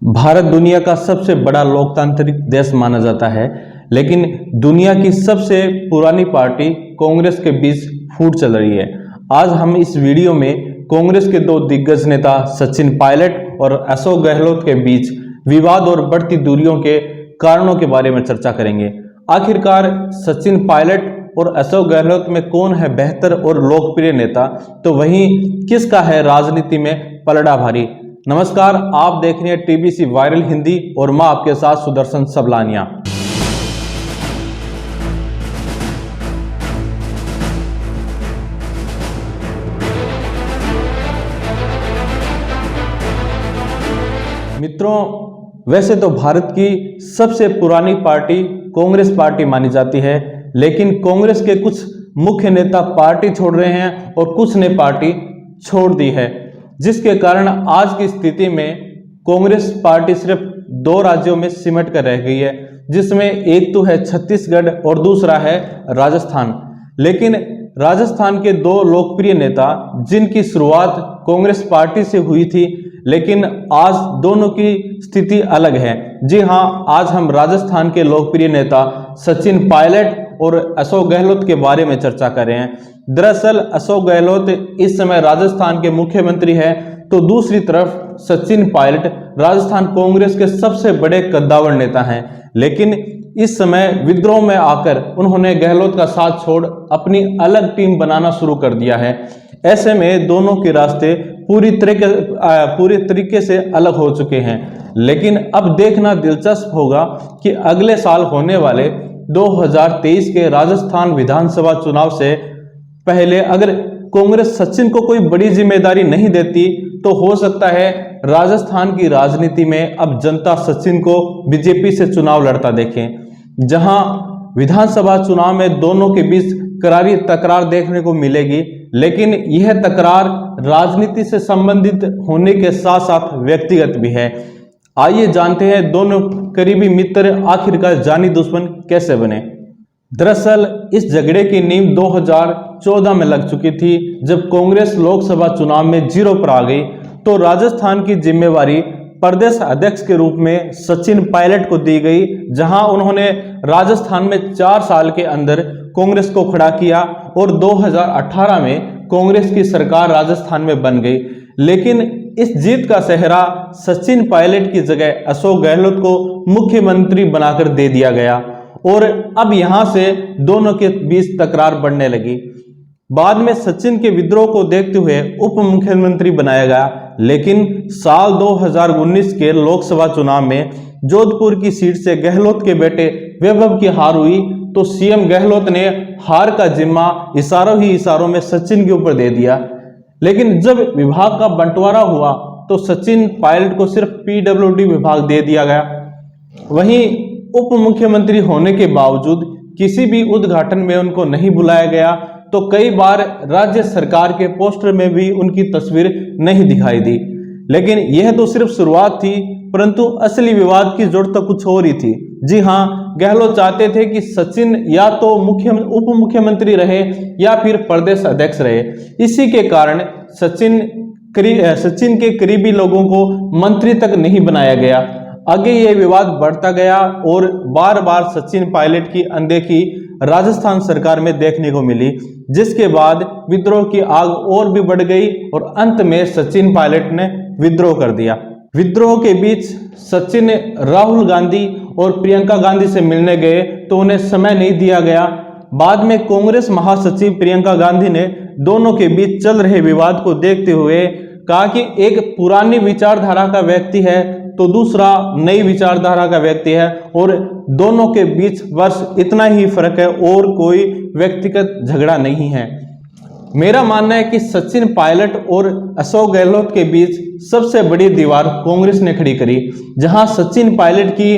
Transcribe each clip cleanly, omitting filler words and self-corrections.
भारत दुनिया का सबसे बड़ा लोकतांत्रिक देश माना जाता है, लेकिन दुनिया की सबसे पुरानी पार्टी कांग्रेस के बीच फूट चल रही है। आज हम इस वीडियो में कांग्रेस के दो दिग्गज नेता सचिन पायलट और अशोक गहलोत के बीच विवाद और बढ़ती दूरियों के कारणों के बारे में चर्चा करेंगे। आखिरकार सचिन पायलट और अशोक गहलोत में कौन है बेहतर और लोकप्रिय नेता, तो वहीं किसका है राजनीति में पलड़ा भारी। नमस्कार, आप देख रहे हैं टीबीसी वायरल हिंदी और मैं आपके साथ सुदर्शन सबलानिया। मित्रों, वैसे तो भारत की सबसे पुरानी पार्टी कांग्रेस पार्टी मानी जाती है, लेकिन कांग्रेस के कुछ मुख्य नेता पार्टी छोड़ रहे हैं और कुछ ने पार्टी छोड़ दी है, जिसके कारण आज की स्थिति में कांग्रेस पार्टी सिर्फ दो राज्यों में सिमट कर रह गई है, जिसमें एक तो है छत्तीसगढ़ और दूसरा है राजस्थान। लेकिन राजस्थान के दो लोकप्रिय नेता जिनकी शुरुआत कांग्रेस पार्टी से हुई थी, लेकिन आज दोनों की स्थिति अलग है। जी हां, आज हम राजस्थान के लोकप्रिय नेता सचिन पायलट और अशोक गहलोत के बारे में चर्चा कर रहे हैं। दरअसल अशोक गहलोत इस समय राजस्थान के मुख्यमंत्री हैं, तो दूसरी तरफ सचिन पायलट राजस्थान कांग्रेस के सबसे बड़े कद्दावर नेता हैं। लेकिन इस समय विद्रोह में आकर उन्होंने गहलोत का साथ छोड़ अपनी अलग टीम बनाना शुरू कर दिया है। ऐसे में दोनों के रास्ते पूरी तरीके से अलग हो चुके हैं। लेकिन अब देखना दिलचस्प होगा कि अगले साल होने वाले 2023 के राजस्थान विधानसभा चुनाव से पहले अगर कांग्रेस सचिन को कोई बड़ी जिम्मेदारी नहीं देती, तो हो सकता है राजस्थान की राजनीति में अब जनता सचिन को बीजेपी से चुनाव लड़ता देखें। जहां विधानसभा चुनाव में दोनों के बीच करारी तकरार देखने को मिलेगी, लेकिन यह तकरार राजनीति से संबंधित होने के साथ साथ व्यक्तिगत भी है। आइए जानते हैं दोनों करीबी मित्र आखिरकार जानी दुश्मन कैसे बने। दरअसल इस झगड़े की नींव 2014 में लग चुकी थी, जब कांग्रेस लोकसभा चुनाव में जीरो पर आ गई, तो राजस्थान की जिम्मेवारी प्रदेश अध्यक्ष के रूप में सचिन पायलट को दी गई, जहां उन्होंने राजस्थान में 4 साल के अंदर कांग्रेस को खड़ा किया और 2018 में कांग्रेस की सरकार राजस्थान में बन गई। लेकिन इस जीत का सेहरा सचिन पायलट की जगह अशोक गहलोत को मुख्यमंत्री बनाकर दे दिया गया और अब यहां से दोनों के बीच तकरार बढ़ने लगी। बाद में सचिन के विद्रोह को देखते हुए उप मुख्यमंत्री बनाया गया, लेकिन साल 2019 के लोकसभा चुनाव में जोधपुर की सीट से गहलोत के बेटे वैभव की हार हुई, तो सीएम गहलोत ने हार का जिम्मा इशारों ही इशारों में सचिन के ऊपर दे दिया। लेकिन जब विभाग का बंटवारा हुआ, तो सचिन पायलट को सिर्फ पीडब्ल्यूडी विभाग दे दिया गया। वहीं उप मुख्यमंत्री होने के बावजूद किसी भी उद्घाटन में उनको नहीं बुलाया गया, तो कई बार राज्य सरकार के पोस्टर में भी उनकी तस्वीर नहीं दिखाई दी। लेकिन यह तो सिर्फ शुरुआत थी, परंतु असली विवाद की जड़ तो कुछ और ही थी। जी हां, गहलोत चाहते थे कि सचिन या तो उप मुख्यमंत्री रहे या फिर प्रदेश अध्यक्ष रहे। इसी के कारण सचिन के करीबी लोगों को मंत्री तक नहीं बनाया गया। आगे यह विवाद बढ़ता गया और बार बार सचिन पायलट की अनदेखी राजस्थान सरकार में देखने को मिली, जिसके बाद विद्रोह की आग और भी बढ़ गई और अंत में सचिन पायलट ने विद्रोह कर दिया। विद्रोह के बीच सचिन राहुल गांधी और प्रियंका गांधी से मिलने गए, तो उन्हें समय नहीं दिया गया। बाद में कांग्रेस महासचिव प्रियंका गांधी ने दोनों के बीच चल रहे विवाद को देखते हुए कहा कि एक पुरानी विचारधारा का व्यक्ति है तो दूसरा नई विचारधारा का व्यक्ति है, और दोनों के बीच वर्ष इतना ही फर्क है और कोई व्यक्तिगत झगड़ा नहीं है। मेरा मानना है कि सचिन पायलट और अशोक गहलोत के बीच सबसे बड़ी दीवार कांग्रेस ने खड़ी करी, जहां सचिन पायलट की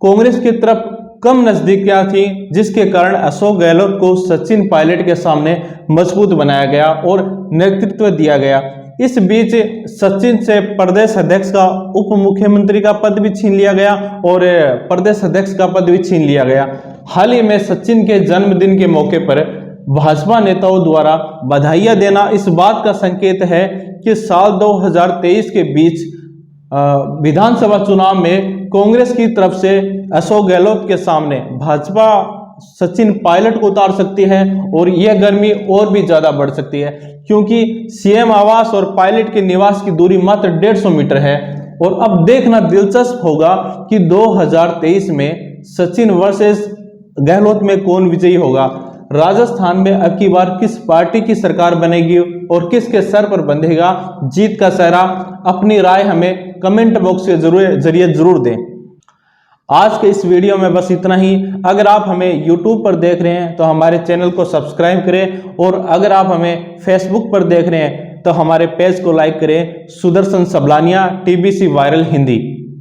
कांग्रेस की तरफ कम नजदीकियां थी, जिसके कारण अशोक गहलोत को सचिन पायलट के सामने मजबूत बनाया गया और नेतृत्व दिया गया। इस बीच सचिन से प्रदेश अध्यक्ष का उप मुख्यमंत्री का पद भी छीन लिया गया और प्रदेश अध्यक्ष का पद भी छीन लिया गया। हाल ही में सचिन के जन्मदिन के मौके पर भाजपा नेताओं द्वारा बधाइयां देना इस बात का संकेत है कि साल 2023 के बीच विधानसभा चुनाव में कांग्रेस की तरफ से अशोक गहलोत के सामने भाजपा सचिन पायलट को उतार सकती है और यह गर्मी और भी ज्यादा बढ़ सकती है, क्योंकि सीएम आवास और पायलट के निवास की दूरी मात्र 150 मीटर है। और अब देखना दिलचस्प होगा कि 2023 में सचिन वर्सेस गहलोत में कौन विजयी होगा। राजस्थान में अब की बार किस पार्टी की सरकार बनेगी और किसके सर पर बंधेगा जीत का सेहरा। अपनी राय हमें कमेंट बॉक्स के जरिए जरूर दें। आज के इस वीडियो में बस इतना ही। अगर आप हमें YouTube पर देख रहे हैं तो हमारे चैनल को सब्सक्राइब करें, और अगर आप हमें Facebook पर देख रहे हैं तो हमारे पेज को लाइक करें, सुदर्शन सबलानिया TBC वायरल हिंदी।